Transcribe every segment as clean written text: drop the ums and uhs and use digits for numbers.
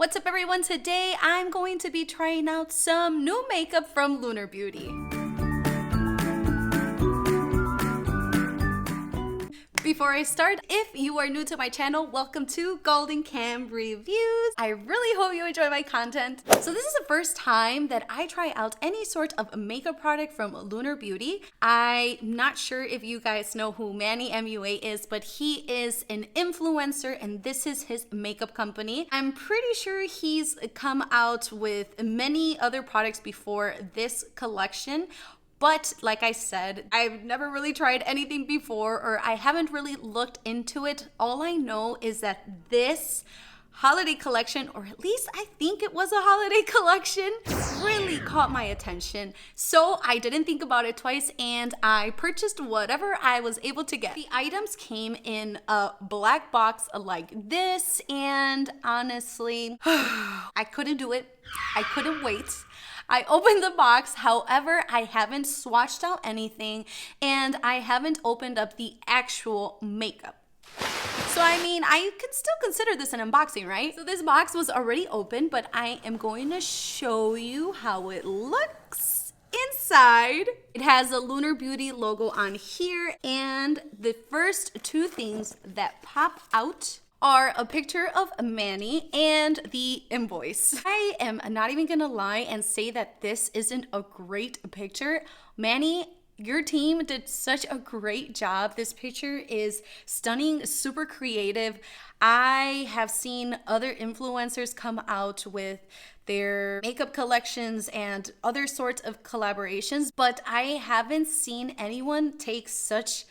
What's up everyone? Today I'm going to be trying out some new makeup from Lunar Beauty. Before I start, if you are new to my channel, welcome to Golden Cam Reviews. I really hope you enjoy my content. So this is the first time that I try out any sort of makeup product from Lunar Beauty. I'm not sure if you guys know who Manny MUA is, but he is an influencer and this is his makeup company. I'm pretty sure he's come out with many other products before this collection. But like I said, I've never really tried anything before, or I haven't really looked into it. All I know is that this holiday collection, or at least I think it was a holiday collection, really caught my attention. So I didn't think about it twice and I purchased whatever I was able to get. The items came in a black box like this, and honestly, I couldn't do it. I couldn't wait. I opened the box, however, I haven't swatched out anything and I haven't opened up the actual makeup. So I mean, I could still consider this an unboxing, right? So this box was already open, but I am going to show you how it looks inside. It has a Lunar Beauty logo on here, and the first two things that pop out are a picture of Manny and the invoice. I am not even gonna lie and say that this isn't a great picture. Manny, your team did such a great job. This picture is stunning, super creative. I have seen other influencers come out with their makeup collections and other sorts of collaborations, but I haven't seen anyone take such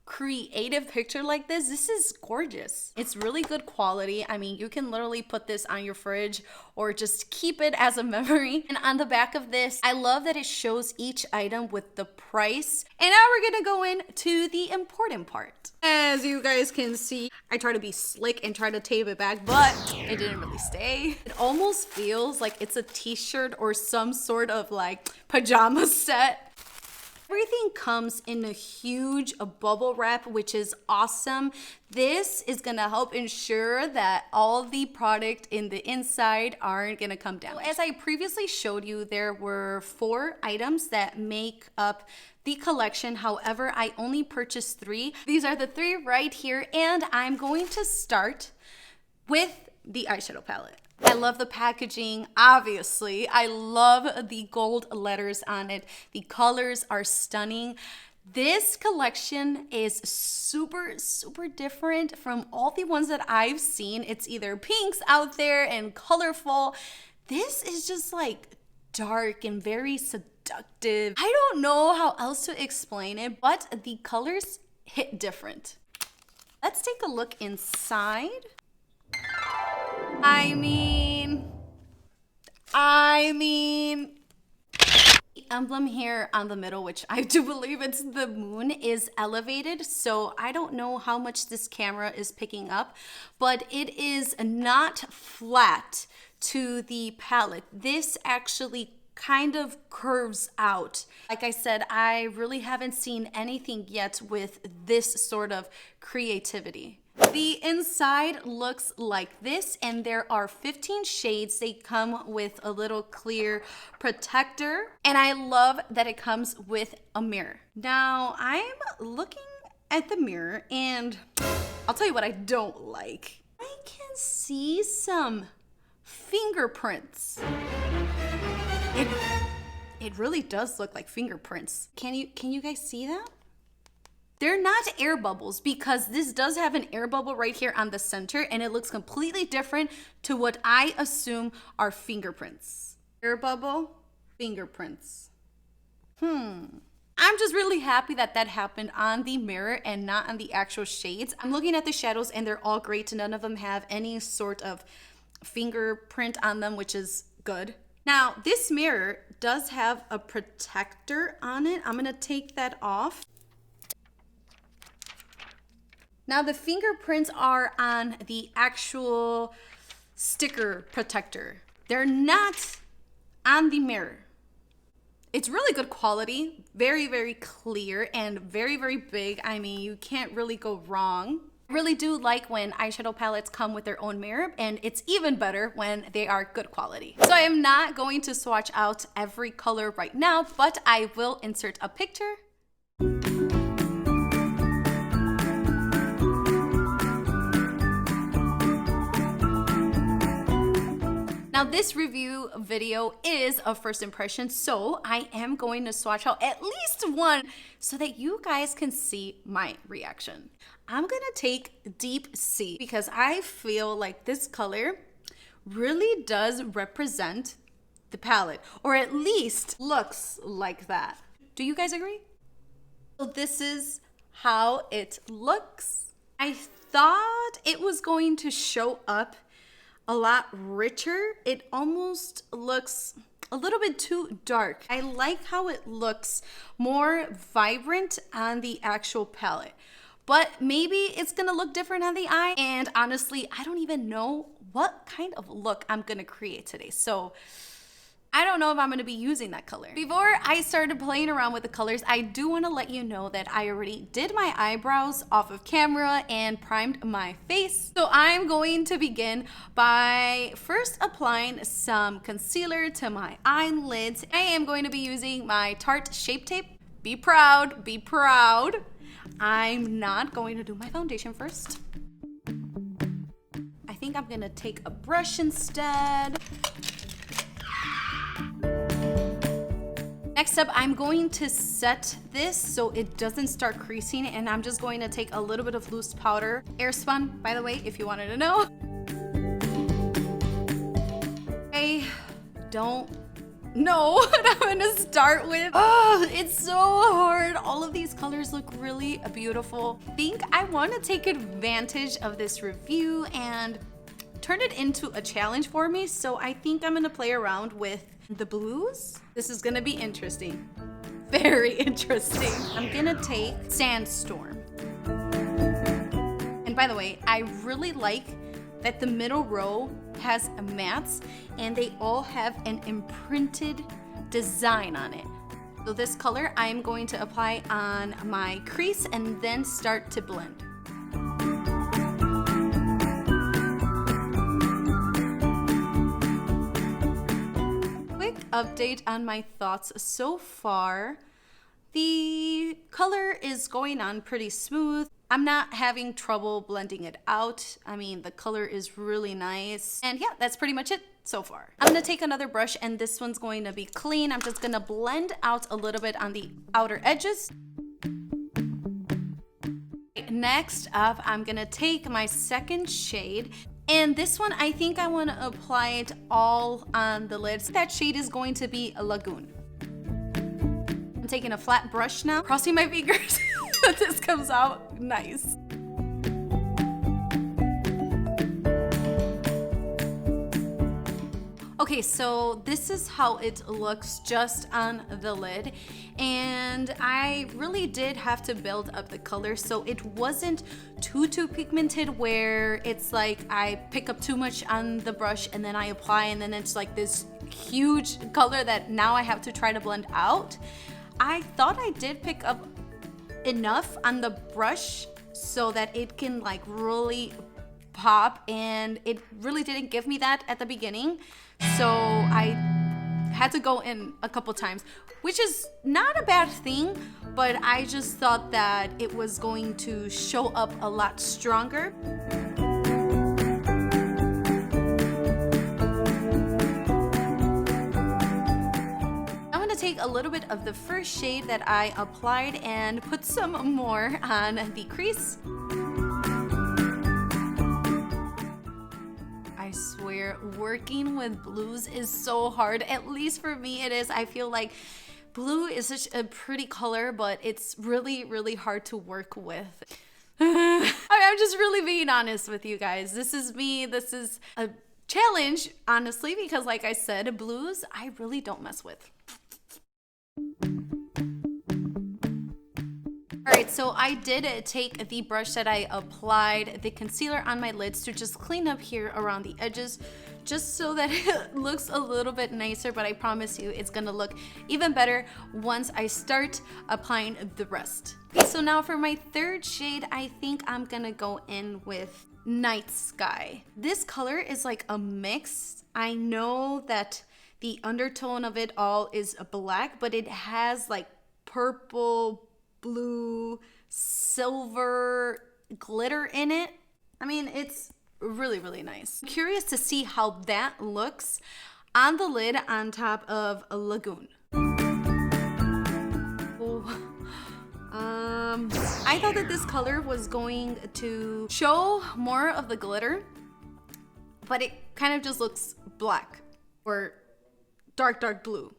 creative picture like this. This is gorgeous. It's really good quality. I mean, you can literally put this on your fridge or just keep it as a memory. And on the back of this, I love that it shows each item with the price. And now we're gonna go into the important part. As you guys can see, I try to be slick and try to tape it back, but it didn't really stay. It almost feels like it's a t-shirt or some sort of like pajama set. Everything comes in a huge bubble wrap, which is awesome. This is gonna help ensure that all the product in the inside aren't gonna come down. As I previously showed you, there were 4 items that make up the collection. However, I only purchased 3. These are the 3 right here, and I'm going to start with the eyeshadow palette. I love the packaging, obviously. I love the gold letters on it. The colors are stunning. This collection is super, super different from all the ones that I've seen. It's either pinks out there and colorful. This is just like dark and very seductive. I don't know how else to explain it, but the colors hit different. Let's take a look inside. I mean, the emblem here on the middle, which I do believe it's the moon, is elevated. So I don't know how much this camera is picking up, but it is not flat to the palette. This actually kind of curves out. Like I said, I really haven't seen anything yet with this sort of creativity. The inside looks like this, and there are 15 shades. They come with a little clear protector, and I love that it comes with a mirror. Now, I'm looking at the mirror, and I'll tell you what I don't like. I can see some fingerprints. It really does look like fingerprints. Can you guys see that? They're not air bubbles, because this does have an air bubble right here on the center, and it looks completely different to what I assume are fingerprints. Air bubble, fingerprints. I'm just really happy that that happened on the mirror and not on the actual shades. I'm looking at the shadows and they're all great. None of them have any sort of fingerprint on them, which is good. Now, this mirror does have a protector on it. I'm gonna take that off. Now the fingerprints are on the actual sticker protector. They're not on the mirror. It's really good quality, very, very clear and very, very big. I mean, you can't really go wrong. I really do like when eyeshadow palettes come with their own mirror, and it's even better when they are good quality. So I am not going to swatch out every color right now, but I will insert a picture. Now this review video is a first impression, so I am going to swatch out at least one so that you guys can see my reaction. I'm gonna take Deep Sea because I feel like this color really does represent the palette, or at least looks like that. Do you guys agree? So this is how it looks. I thought it was going to show up a lot richer. It almost looks a little bit too dark. I like how it looks more vibrant on the actual palette, but maybe it's gonna look different on the eye. And honestly, I don't even know what kind of look I'm gonna create today. So I don't know if I'm gonna be using that color. Before I started playing around with the colors, I do wanna let you know that I already did my eyebrows off of camera and primed my face. So I'm going to begin by first applying some concealer to my eyelids. I am going to be using my Tarte Shape Tape. Be proud, be proud. I'm not going to do my foundation first. I think I'm gonna take a brush instead. Next up, I'm going to set this so it doesn't start creasing, and I'm just going to take a little bit of loose powder. Airspun, by the way, if you wanted to know. I don't know what I'm gonna start with. Oh, it's so hard. All of these colors look really beautiful. I think I want to take advantage of this review and turn it into a challenge for me. So I think I'm gonna play around with the blues. This is gonna be interesting. Very interesting. I'm gonna take Sandstorm. And by the way, I really like that the middle row has mattes and they all have an imprinted design on it. So this color I'm going to apply on my crease and then start to blend. Update on my thoughts so far. The color is going on pretty smooth. I'm not having trouble blending it out. I mean, the color is really nice. And yeah, that's pretty much it so far. I'm gonna take another brush and this one's going to be clean. I'm just gonna blend out a little bit on the outer edges. Next up, I'm gonna take my second shade. And this one, I think I want to apply it all on the lids. That shade is going to be a Lagoon. I'm taking a flat brush now, crossing my fingers that this comes out nice. Okay, so this is how it looks just on the lid, and I really did have to build up the color so it wasn't too pigmented where it's like I pick up too much on the brush and then I apply and then it's like this huge color that now I have to try to blend out. I thought I did pick up enough on the brush so that it can like really pop, and it really didn't give me that at the beginning. So I had to go in a couple times, which is not a bad thing, but I just thought that it was going to show up a lot stronger. I'm gonna take a little bit of the first shade that I applied and put some more on the crease. I swear, working with blues is so hard. At least for me it is. I feel like blue is such a pretty color, but it's really hard to work with. I'm just really being honest with you guys. This is me. This is a challenge, honestly, because like I said, blues I really don't mess with. Alright, so I did take the brush that I applied the concealer on my lids to just clean up here around the edges, just so that it looks a little bit nicer, but I promise you it's gonna look even better once I start applying the rest. Okay, so now for my third shade, I think I'm gonna go in with Night Sky. This color is like a mix. I know that the undertone of it all is black, but it has like purple, blue, silver glitter in it. I mean, it's really, really nice. I'm curious to see how that looks on the lid on top of a Lagoon. Oh. I thought that this color was going to show more of the glitter, but it kind of just looks black or dark, dark blue.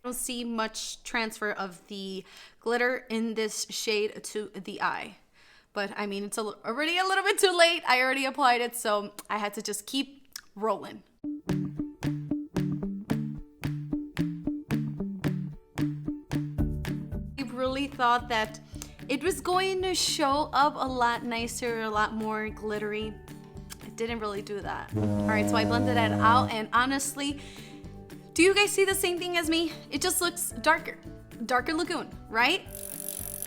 I don't see much transfer of the glitter in this shade to the eye. But I mean, it's already a little bit too late. I already applied it, so I had to just keep rolling. I really thought that it was going to show up a lot nicer, a lot more glittery. It didn't really do that. All right, so I blended that out, and honestly, do you guys see the same thing as me? It just looks darker Lagoon, right?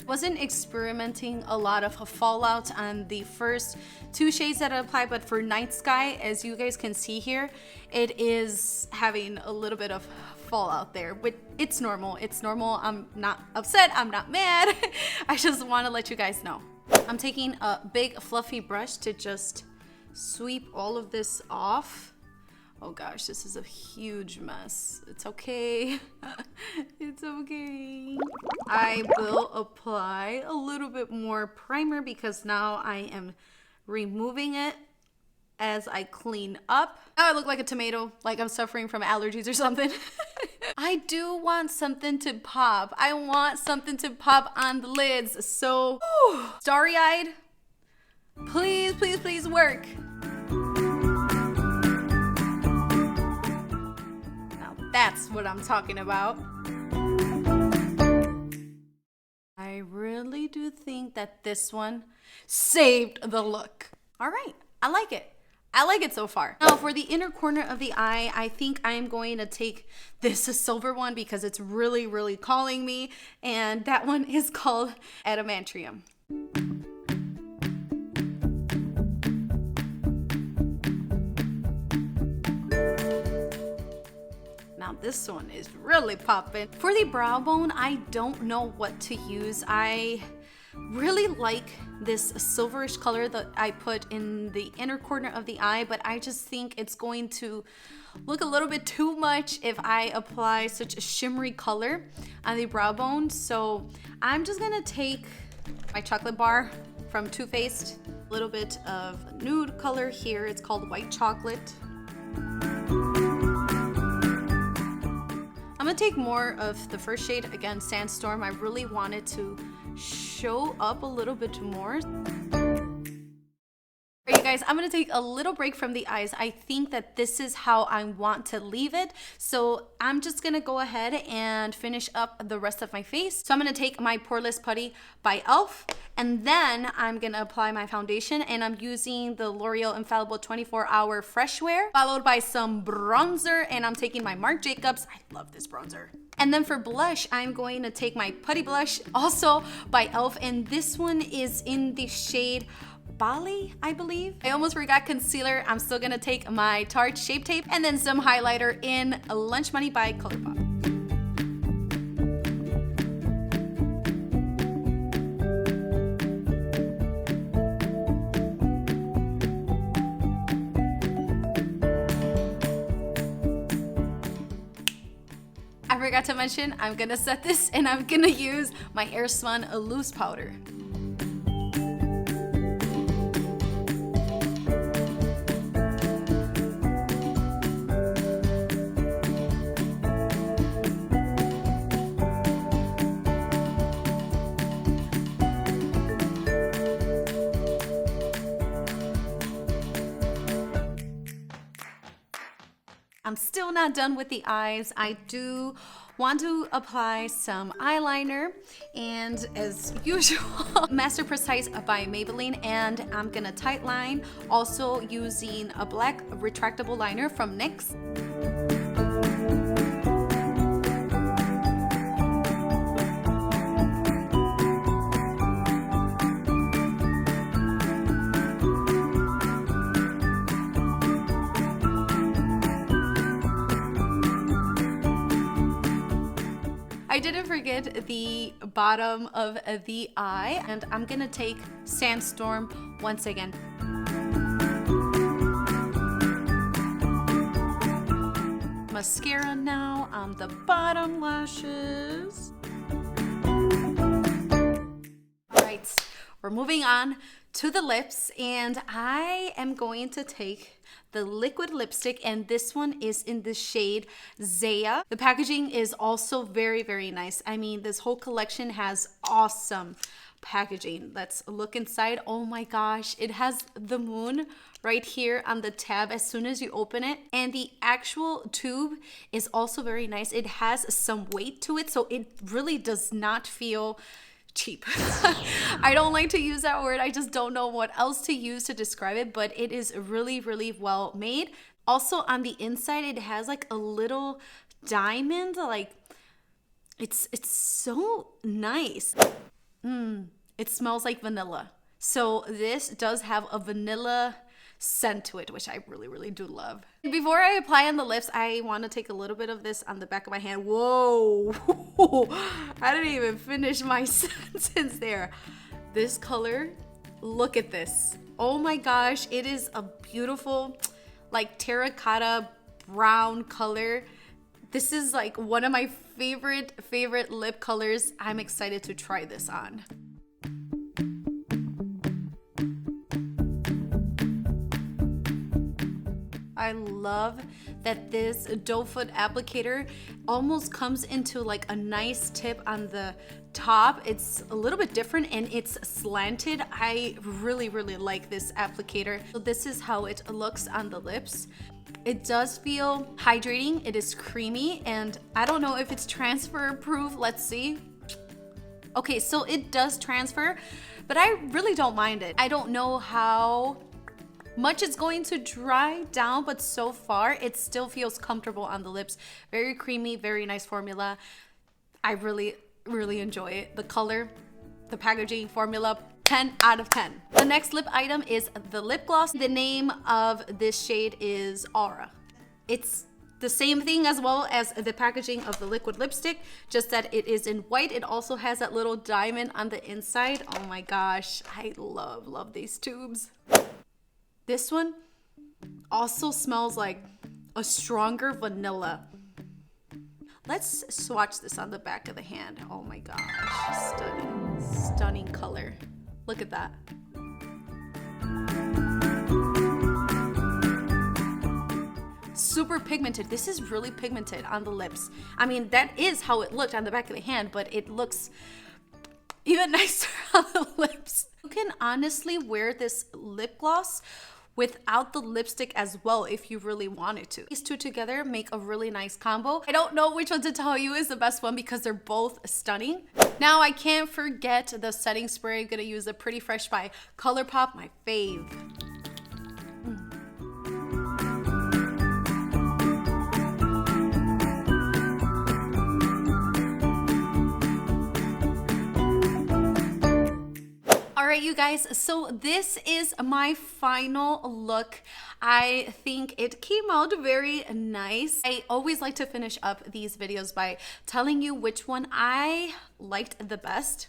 Wasn't experimenting a lot of fallout on the first two shades that I applied, but for Night Sky, as you guys can see here, it is having a little bit of fallout there, but it's normal. It's normal. I'm not upset. I'm not mad. I just want to let you guys know. I'm taking a big fluffy brush to just sweep all of this off. Oh gosh, this is a huge mess. It's okay. It's okay. I will apply a little bit more primer because now I am removing it as I clean up. Now I look like a tomato, like I'm suffering from allergies or something. I do want something to pop. I want something to pop on the lids. So, starry-eyed, please, please, please work. That's what I'm talking about. I really do think that this one saved the look. All right, I like it. I like it so far. Now for the inner corner of the eye, I think I'm going to take this silver one because it's really, really calling me. And that one is called Adamantium. Now this one is really popping. For the brow bone, I don't know what to use. I really like this silverish color that I put in the inner corner of the eye, but I just think it's going to look a little bit too much if I apply such a shimmery color on the brow bone. So I'm just gonna take my chocolate bar from Too Faced, a little bit of nude color here. It's called White Chocolate. I'm gonna take more of the first shade, again, Sandstorm. I really wanted to show up a little bit more. All right, you guys, I'm gonna take a little break from the eyes. I think that this is how I want to leave it. So I'm just gonna go ahead and finish up the rest of my face. So I'm gonna take my Poreless Putty by e.l.f. and then I'm gonna apply my foundation, and I'm using the L'Oreal Infallible 24-Hour Fresh Wear, followed by some bronzer, and I'm taking my Marc Jacobs. I love this bronzer. And then for blush, I'm going to take my Putty Blush, also by e.l.f., and this one is in the shade Bali, I believe. I almost forgot concealer. I'm still gonna take my Tarte Shape Tape and then some highlighter in Lunch Money by ColourPop. I forgot to mention, I'm gonna set this and I'm gonna use my Airspun loose powder. I'm still not done with the eyes. I do Want to apply some eyeliner, and as usual, Master Precise by Maybelline, and I'm gonna tight line, also using a black retractable liner from NYX. I didn't forget the bottom of the eye, and I'm gonna take Sandstorm once again. Mascara now on the bottom lashes. All right, we're moving on to the lips, and I am going to take the liquid lipstick, and this one is in the shade Zaya. The packaging is also very, very nice. I mean, this whole collection has awesome packaging. Let's look inside. Oh my gosh, it has the moon right here on the tab as soon as you open it, and the actual tube is also very nice. It has some weight to it, so it really does not feel cheap. I don't like to use that word. I just don't know what else to use to describe it, but it is really, really well made. Also on the inside, it has like a little diamond, like it's so nice. It smells like vanilla. So this does have a vanilla scent to it, which I really, really do love. Before I apply on the lips, I want to take a little bit of this on the back of my hand. Whoa, I didn't even finish my sentence there. This color, look at this. Oh my gosh, it is a beautiful like terracotta brown color. This is like one of my favorite lip colors. I'm excited to try this on. I love that this doe foot applicator almost comes into like a nice tip on the top. It's a little bit different and it's slanted. I really, really like this applicator. So this is how it looks on the lips. It does feel hydrating. It is creamy, and I don't know if it's transfer proof. Let's see. Okay, so it does transfer, but I really don't mind it. I don't know how much it's going to dry down, but so far it still feels comfortable on the lips. Very creamy, very nice formula. I really, really enjoy it. The color, the packaging, formula, 10 out of 10. The next lip item is the lip gloss. The name of this shade is Aura. It's the same thing as well as the packaging of the liquid lipstick, just that it is in white. It also has that little diamond on the inside. Oh my gosh, I love these tubes. This one also smells like a stronger vanilla. Let's swatch this on the back of the hand. Oh my gosh, stunning color. Look at that. Super pigmented. This is really pigmented on the lips. I mean, that is how it looked on the back of the hand, but it looks even nicer on the lips. You can honestly wear this lip gloss without the lipstick as well if you really wanted to. These two together make a really nice combo. I don't know which one to tell you is the best one because they're both stunning. Now I can't forget the setting spray. I'm gonna use the Pretty Fresh by ColourPop, my fave. Alright you guys, so this is my final look. I think it came out very nice. I always like to finish up these videos by telling you which one I liked the best.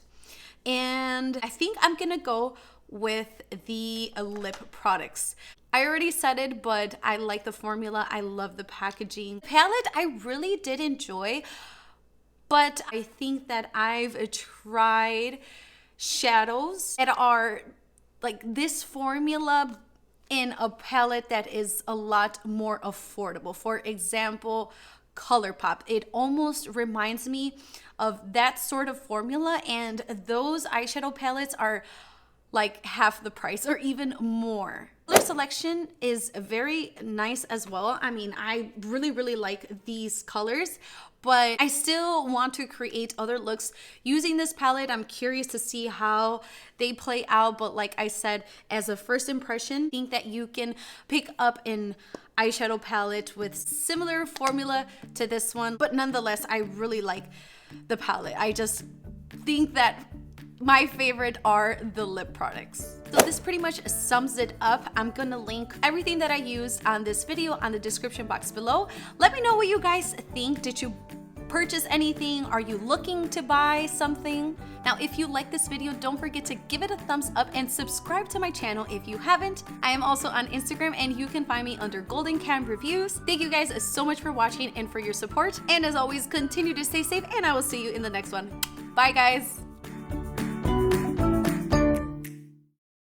And I think I'm gonna go with the lip products. I already said it, but I like the formula. I love the packaging. Palette I really did enjoy, but I think that I've tried shadows that are like this formula in a palette that is a lot more affordable. For example, ColourPop. It almost reminds me of that sort of formula, and those eyeshadow palettes are like half the price or even more. Color selection is very nice as well. I mean, I really like these colors, but I still want to create other looks using this palette. I'm curious to see how they play out, but like I said, as a first impression, I think that you can pick up an eyeshadow palette with similar formula to this one, but nonetheless, I really like the palette. I just think that my favorite are the lip products. So this pretty much sums it up. I'm gonna link everything that I used on this video on the description box below. Let me know what you guys think. Did you purchase anything? Are you looking to buy something? Now, if you like this video, don't forget to give it a thumbs up and subscribe to my channel if you haven't. I am also on Instagram and you can find me under Golden Cam Reviews. Thank you guys so much for watching and for your support. And as always, continue to stay safe and I will see you in the next one. Bye guys.